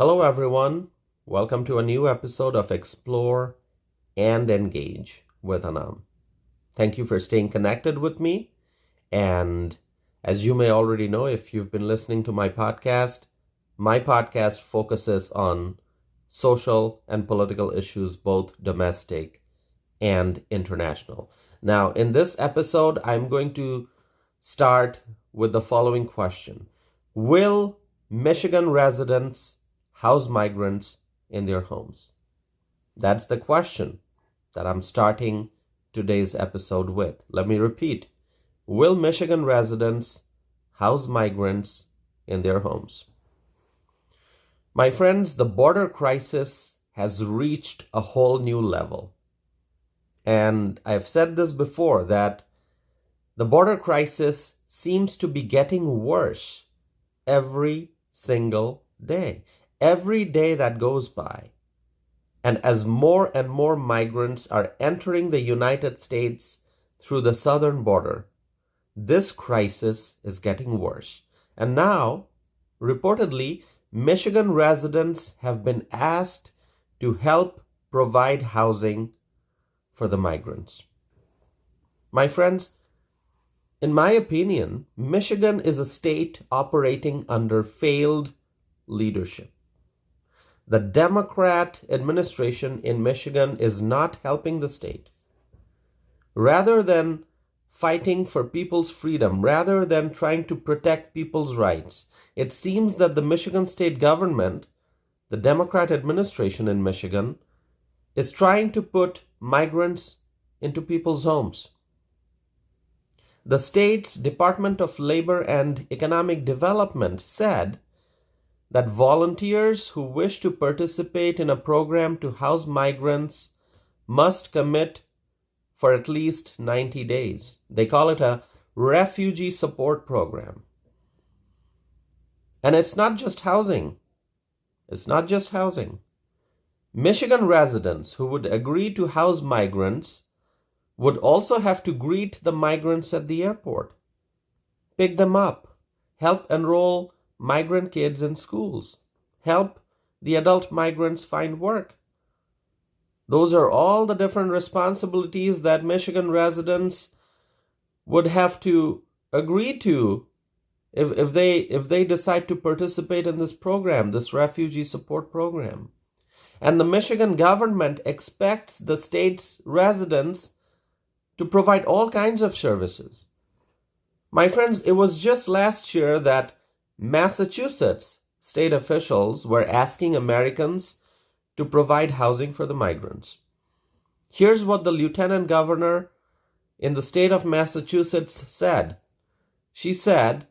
Hello, everyone. Welcome to a new episode of Explore and Engage with Anam. Thank you for staying connected with me. And as you may already know, if you've been listening to my podcast focuses on social and political issues, both domestic and international. Now, in this episode, I'm going to start with the following question. Will Michigan residents house migrants in their homes? That's the question that I'm starting today's episode with. Let me repeat. Will Michigan residents house migrants in their homes? My friends, the border crisis has reached a whole new level. And I've said this before, that the border crisis seems to be getting worse every single day. Every day that goes by, and as more and more migrants are entering the United States through the southern border, this crisis is getting worse. And now, reportedly, Michigan residents have been asked to help provide housing for the migrants. My friends, in my opinion, Michigan is a state operating under failed leadership. The Democrat administration in Michigan is not helping the state. Rather than fighting for people's freedom, rather than trying to protect people's rights, it seems that the Michigan state government, the Democrat administration in Michigan, is trying to put migrants into people's homes. The state's Department of Labor and Economic Development said that volunteers who wish to participate in a program to house migrants must commit for at least 90 days. They call it a refugee support program. And it's not just housing. It's not just housing. Michigan residents who would agree to house migrants would also have to greet the migrants at the airport, pick them up, help enroll migrant kids in schools, help the adult migrants find work. Those are all the different responsibilities that Michigan residents would have to agree to if they decide to participate in this program, this refugee support program. And the Michigan government expects the state's residents to provide all kinds of services. My friends, it was just last year that Massachusetts state officials were asking Americans to provide housing for the migrants. Here's what the lieutenant governor in the state of Massachusetts said. She said,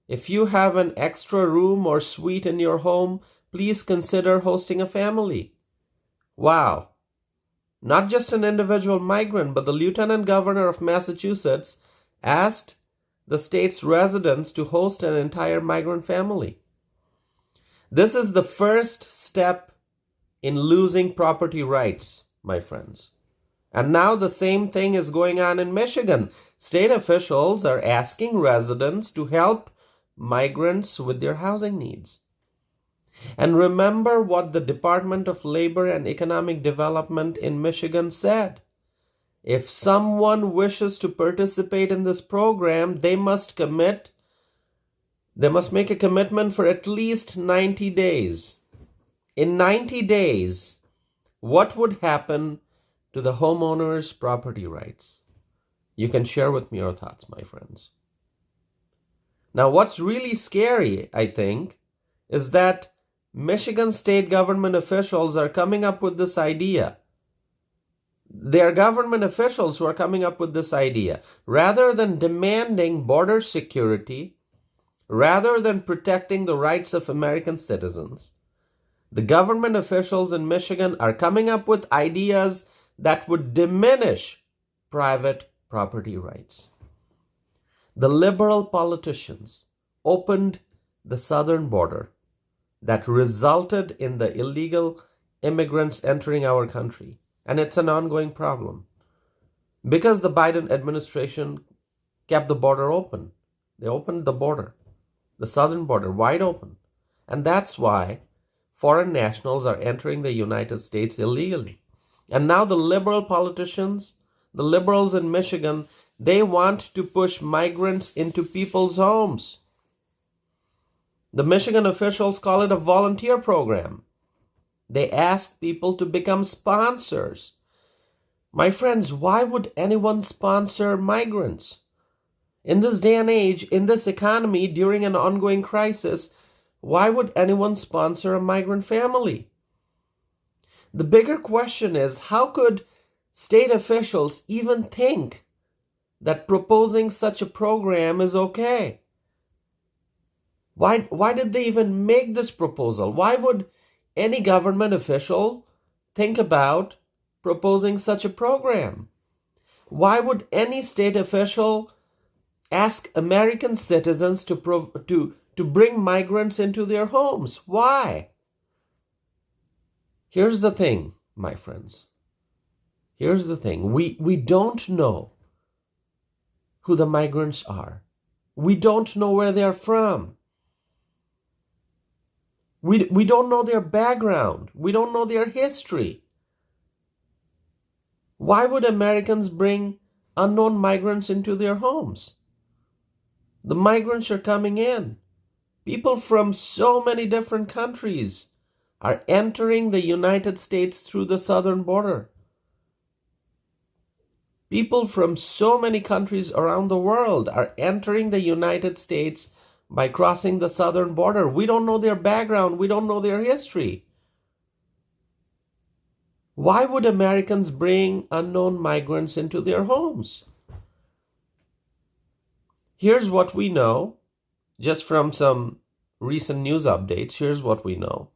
"If you have an extra room or suite in your home, please consider hosting a family." Wow. Not just an individual migrant, but the lieutenant governor of Massachusetts asked the state's residents to host an entire migrant family. This is the first step in losing property rights, my friends. And now the same thing is going on in Michigan. State officials are asking residents to help migrants with their housing needs. And remember what the Department of Labor and Economic Development in Michigan said. If someone wishes to participate in this program, they must make a commitment for at least 90 days. In 90 days, what would happen to the homeowner's property rights? You can share with me your thoughts, my friends. Now, what's really scary, I think, is that Michigan state government officials are coming up with this idea. They are government officials who are coming up with this idea. Rather than demanding border security, rather than protecting the rights of American citizens, the government officials in Michigan are coming up with ideas that would diminish private property rights. The liberal politicians opened the southern border that resulted in the illegal immigrants entering our country. And it's an ongoing problem because the Biden administration kept the border open. They opened the border, the southern border, wide open. And that's why foreign nationals are entering the United States illegally. And now the liberal politicians, the liberals in Michigan, they want to push migrants into people's homes. The Michigan officials call it a volunteer program. They ask people to become sponsors. My friends, why would anyone sponsor migrants? In this day and age, in this economy, during an ongoing crisis, why would anyone sponsor a migrant family? The bigger question is, how could state officials even think that proposing such a program is okay? Why did they even make this proposal? Why would any government official think about proposing such a program? Why would any state official ask American citizens to bring migrants into their homes? Why? Here's the thing, my friends. Here's the thing. We don't know who the migrants are. We don't know where they're from. We don't know their background. We don't know their history. Why would Americans bring unknown migrants into their homes? The migrants are coming in. People from so many different countries are entering the United States through the southern border. People from so many countries around the world are entering the United States by crossing the southern border. We don't know their background. We don't know their history. Why would Americans bring unknown migrants into their homes? Here's what we know, just from some recent news updates. Here's what we know.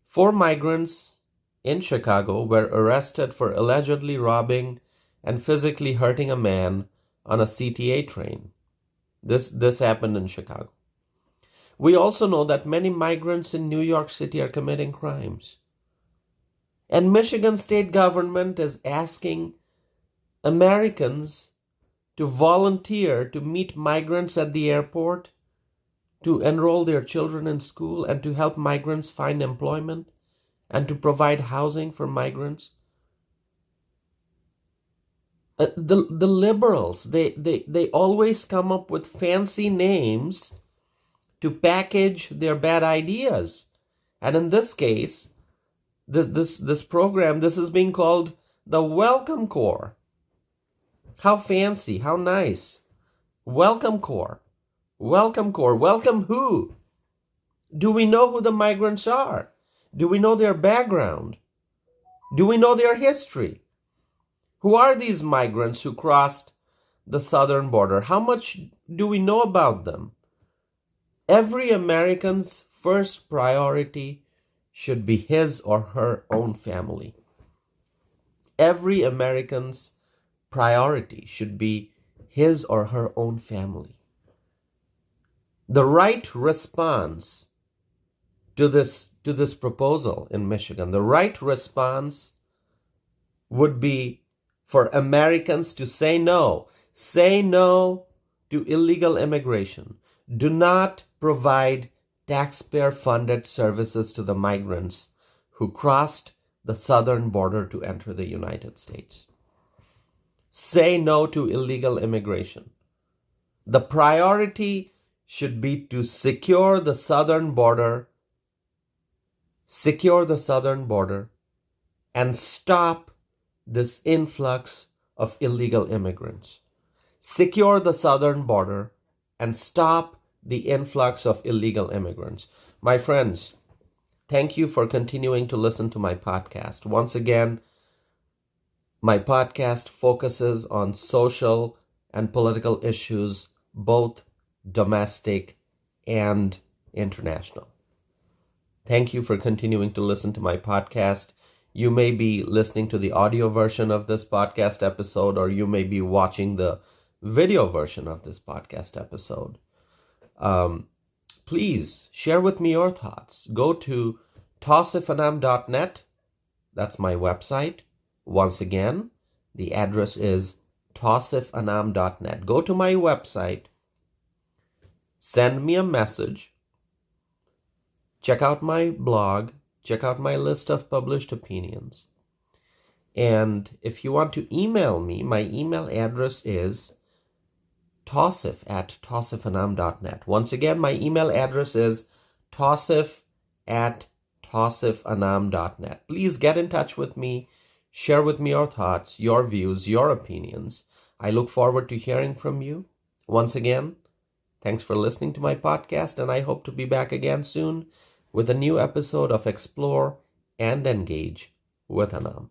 4 migrants in Chicago were arrested for allegedly robbing and physically hurting a man on a CTA train. This happened in Chicago. We also know that many migrants in New York City are committing crimes. And Michigan state government is asking Americans to volunteer to meet migrants at the airport, to enroll their children in school, and to help migrants find employment, and to provide housing for migrants. The liberals, they always come up with fancy names to package their bad ideas. And in this case, this program, this is being called the Welcome Corps. How fancy, how nice. Welcome Corps. Welcome Corps. Welcome who? Do we know who the migrants are? Do we know their background? Do we know their history? Who are these migrants who crossed the southern border? How much do we know about them? Every American's first priority should be his or her own family. Every American's priority should be his or her own family. The right response to this proposal in Michigan, the right response would be for Americans to say no. Say no to illegal immigration. Do not provide taxpayer-funded services to the migrants who crossed the southern border to enter the United States. Say no to illegal immigration. The priority should be to secure the southern border, and stop this influx of illegal immigrants. Secure the southern border and stop the influx of illegal immigrants. My friends, thank you for continuing to listen to my podcast. Once again, my podcast focuses on social and political issues, both domestic and international. Thank you for continuing to listen to my podcast. You may be listening to the audio version of this podcast episode, or you may be watching the video version of this podcast episode. Please share with me your thoughts. Go to tausifanam.net. That's my website. Once again, the address is tausifanam.net. Go to my website. Send me a message. check out my blog, check out my list of published opinions. And if you want to email me, my email address is tausif@tausifanam.net. Once again, my email address is tausif@tausifanam.net. Please get in touch with me. Share with me your thoughts, your views, your opinions. I look forward to hearing from you. Once again, thanks for listening to my podcast, and I hope to be back again soon with a new episode of Explore and Engage with Anam.